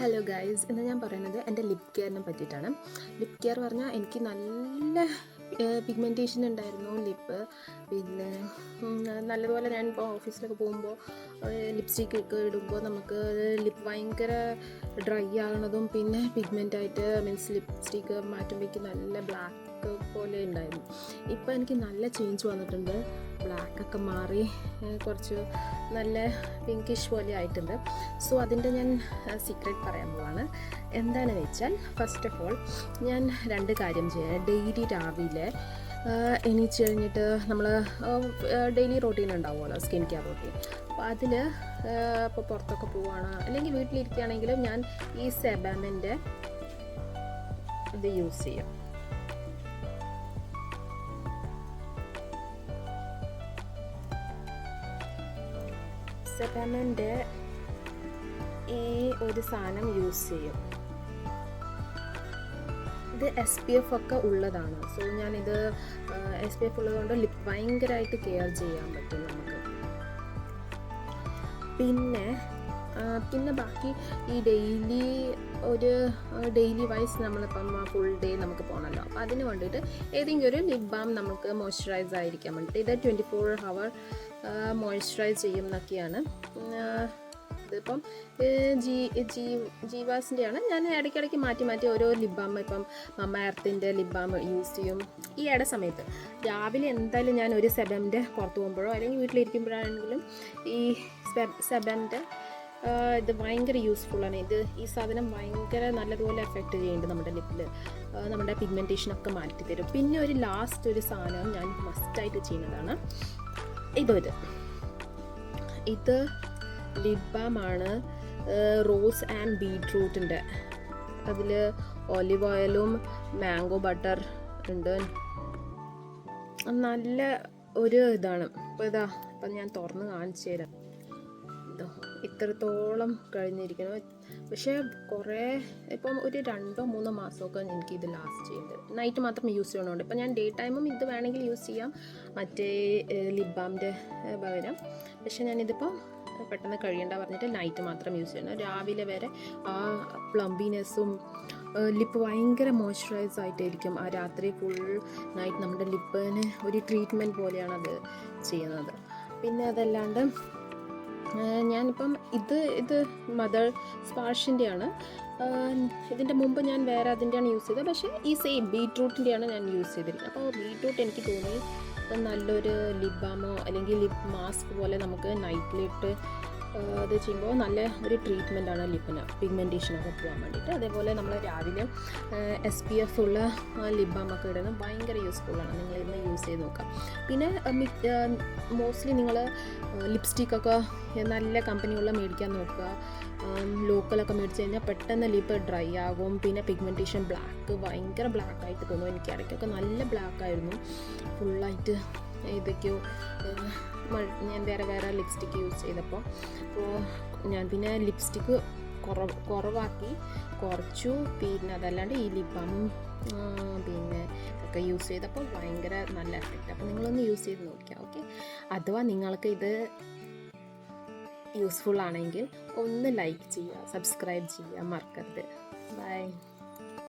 Hello guys, ഇന്ന് ഞാൻ പറയുന്നത് എൻ്റെ ലിപ് കെയറിനെ പറ്റിയിട്ടാണ്. ലിപ് കെയർ പറഞ്ഞാൽ എനിക്ക് നല്ല പിഗ്മെൻറ്റേഷൻ ഉണ്ടായിരുന്നു ലിപ്പ്. പിന്നെ നല്ലതുപോലെ ഞാൻ ഇപ്പോൾ ഓഫീസിലൊക്കെ പോകുമ്പോൾ ലിപ്സ്റ്റിക്ക് ഒക്കെ ഇടുമ്പോൾ നമുക്ക് ലിപ്പ് ഭയങ്കര ഡ്രൈ ആകണതും പിന്നെ പിഗ്മെൻ്റായിട്ട് മീൻസ് ലിപ്സ്റ്റിക്ക് മാറ്റുമ്പോഴേക്ക് നല്ല ബ്ലാക്ക് പോലെ ഉണ്ടായിരുന്നു. ഇപ്പോൾ എനിക്ക് നല്ല ചേഞ്ച് വന്നിട്ടുണ്ട്. ബ്ലാക്കൊക്കെ മാറി കുറച്ച് നല്ല പിങ്കിഷ് പോലെ ആയിട്ടുണ്ട്. സോ അതിൻ്റെ ഞാൻ സീക്രട്ട് പറയാൻ പോവാണ്. എന്താണെന്ന് വെച്ചാൽ, ഫസ്റ്റ് ഓഫ് ഓൾ ഞാൻ 2 കാര്യം ചെയ്യാം. ഡെയിലി രാവിലെ എണീച്ച് കഴിഞ്ഞിട്ട് നമ്മൾ ഡെയിലി റൊട്ടീൻ ഉണ്ടാവുമല്ലോ, സ്കിൻ കെയർ റൊട്ടീൻ. അപ്പോൾ അതിൽ ഇപ്പോൾ പുറത്തൊക്കെ പോവുകയാണ് അല്ലെങ്കിൽ വീട്ടിലിരിക്കുകയാണെങ്കിലും ഞാൻ ഈ സെബാമിൻ്റെ ഇത് യൂസ് ചെയ്യും. സെബാമിൻ്റെ ഈ ഒരു സാധനം യൂസ് ചെയ്യും. ഇത് SPF ഒക്കെ ഉള്ളതാണ്. സോ ഞാനിത് SPF ഉള്ളതുകൊണ്ട് ലിപ്പ് ഭയങ്കരമായിട്ട് കെയർ ചെയ്യാൻ പറ്റും നമുക്ക്. പിന്നെ ബാക്കി ഈ ഡെയിലി വൈസ് നമ്മളിപ്പം ഫുൾ ഡേ നമുക്ക് പോകണമല്ലോ. അപ്പോൾ അതിന് വേണ്ടിയിട്ട് ഏതെങ്കിലും ഒരു ലിപ് ബാം നമുക്ക് മോയ്സ്ചറൈസ് ആയിരിക്കാൻ വേണ്ടിയിട്ട് ഇത് 24 hour മോയ്സ്ചറൈസ് ചെയ്യും എന്നൊക്കെയാണ്. ഇതിപ്പം ജീവാസിൻ്റെയാണ്. ഞാൻ ഇടയ്ക്കിടയ്ക്ക് മാറ്റി ഓരോ ലിപ് ബാം, ഇപ്പം മമ്മ എർത്തിൻ്റെ ലിപ് ബാം യൂസ് ചെയ്യും. ഈ സമയത്ത് രാവിലെ എന്തായാലും ഞാൻ ഒരു സെബമിൻ്റെ പുറത്ത് പോകുമ്പോഴോ അല്ലെങ്കിൽ വീട്ടിലിരിക്കുമ്പോഴാണെങ്കിലും ഈ സെബമിൻ്റെ ഇത് ഭയങ്കര യൂസ്ഫുള്ളാണ്. ഈ സാധനം ഭയങ്കര നല്ലതുപോലെ എഫക്റ്റ് ചെയ്യുന്നുണ്ട് നമ്മുടെ ലിപ്പിൽ. നമ്മുടെ പിഗ്മെൻറ്റേഷനൊക്കെ മാറ്റി തരും. പിന്നെ ഒരു ലാസ്റ്റ് ഒരു സാധനം ഞാൻ മസ്റ്റായിട്ട് ചെയ്യുന്നതാണ് ഇത് ലിപ് ബാമാണ്. റോസ് ആൻഡ് ബീട്രൂട്ടിൻ്റെ, അതിൽ ഒലിവ് ഓയിലും മാംഗോ ബട്ടർ ഉണ്ട്. നല്ല ഒരു ഇതാണ്. ഇപ്പം ഞാൻ തുറന്ന് കാണിച്ചു തരാം. ഇത്രത്തോളം കഴിഞ്ഞിരിക്കുന്നു. പക്ഷേ ഇപ്പം ഒരു 2-3 മാസമൊക്കെ എനിക്കിത് ലാസ്റ്റ് ചെയ്യുന്നുണ്ട്. നൈറ്റ് മാത്രം യൂസ് ചെയ്യണമുണ്ട്. ഇപ്പം ഞാൻ ഡേ ടൈമും ഇത് വേണമെങ്കിൽ യൂസ് ചെയ്യാം മറ്റേ ലിപ് ബാമിൻ്റെ പകരം. പക്ഷേ ഞാനിതിപ്പോൾ പെട്ടെന്ന് കഴിയണ്ട പറഞ്ഞിട്ട് നൈറ്റ് മാത്രം യൂസ് ചെയ്യണം. രാവിലെ വരെ ആ പ്ലംബിനെസ്സും ലിപ്പ് ഭയങ്കര മോയ്സ്ചറൈസ് ആയിട്ടായിരിക്കും. ആ രാത്രി ഫുൾ നൈറ്റ് നമ്മുടെ ലിപ്പിന് ഒരു ട്രീറ്റ്മെൻറ്റ് പോലെയാണ് അത് ചെയ്യുന്നത്. പിന്നെ അതല്ലാണ്ട് ഞാനിപ്പം ഇത് മദർ സ്പാർഷിൻ്റെയാണ്. ഇതിൻ്റെ മുമ്പ് ഞാൻ വേറെ അതിൻ്റെയാണ് യൂസ് ചെയ്തത്. പക്ഷേ ഈ സെയിം ബീട്രൂട്ടിൻ്റെയാണ് ഞാൻ യൂസ് ചെയ്തിരിക്കുന്നത്. അപ്പോൾ ബീട്രൂട്ട് എനിക്ക് തോന്നി നല്ലൊരു ലിപ് ബാമോ അല്ലെങ്കിൽ ലിപ് മാസ്ക് പോലെ നമുക്ക് നൈറ്റിലിട്ട് അത് ചെയ്യുമ്പോൾ നല്ല ഒരു ട്രീറ്റ്മെൻറ്റാണ് ലിപ്പിന്, പിഗ്മെൻറ്റേഷനൊക്കെ പോകാൻ വേണ്ടിയിട്ട്. അതേപോലെ നമ്മൾ രാവിലെ SPF ഉള്ള ലിപ് ബാമൊക്കെ ഇടുന്നത് ഭയങ്കര യൂസ്ഫുള്ളാണ്. നിങ്ങൾ ഇന്ന് യൂസ് ചെയ്ത് നോക്കാം. പിന്നെ മോസ്റ്റ്ലി നിങ്ങൾ ലിപ്സ്റ്റിക്കൊക്കെ നല്ല കമ്പനിയുള്ള മേടിക്കാൻ നോക്കുക. ലോക്കലൊക്കെ മേടിച്ച് കഴിഞ്ഞാൽ പെട്ടെന്ന് ലിപ്പ് ഡ്രൈ ആകും. പിന്നെ പിഗ്മെൻറ്റേഷൻ ഭയങ്കര ബ്ലാക്കായിട്ട് തോന്നും. എനിക്ക് ഇടയ്ക്കൊക്കെ നല്ല ബ്ലാക്കായിരുന്നു ഫുള്ളായിട്ട്. ഇതൊക്കെയോ ഞാൻ വേറെ ലിപ്സ്റ്റിക്ക് യൂസ് ചെയ്തപ്പോൾ ഞാൻ പിന്നെ ലിപ്സ്റ്റിക്ക് കുറവാക്കി കുറച്ചു. പിന്നെ അതല്ലാണ്ട് ഈ ലിപ് ബാമും പിന്നെ ഒക്കെ യൂസ് ചെയ്തപ്പോൾ ഭയങ്കര നല്ല എഫക്റ്റ്. അപ്പോൾ നിങ്ങളൊന്ന് യൂസ് ചെയ്ത് നോക്കിയാൽ ഓക്കെ. അഥവാ നിങ്ങൾക്ക് ഇത് യൂസ്ഫുൾ ആണെങ്കിൽ ഒന്ന് ലൈക്ക് ചെയ്യുക, സബ്സ്ക്രൈബ് ചെയ്യുക മറക്കരുത്. ബൈ.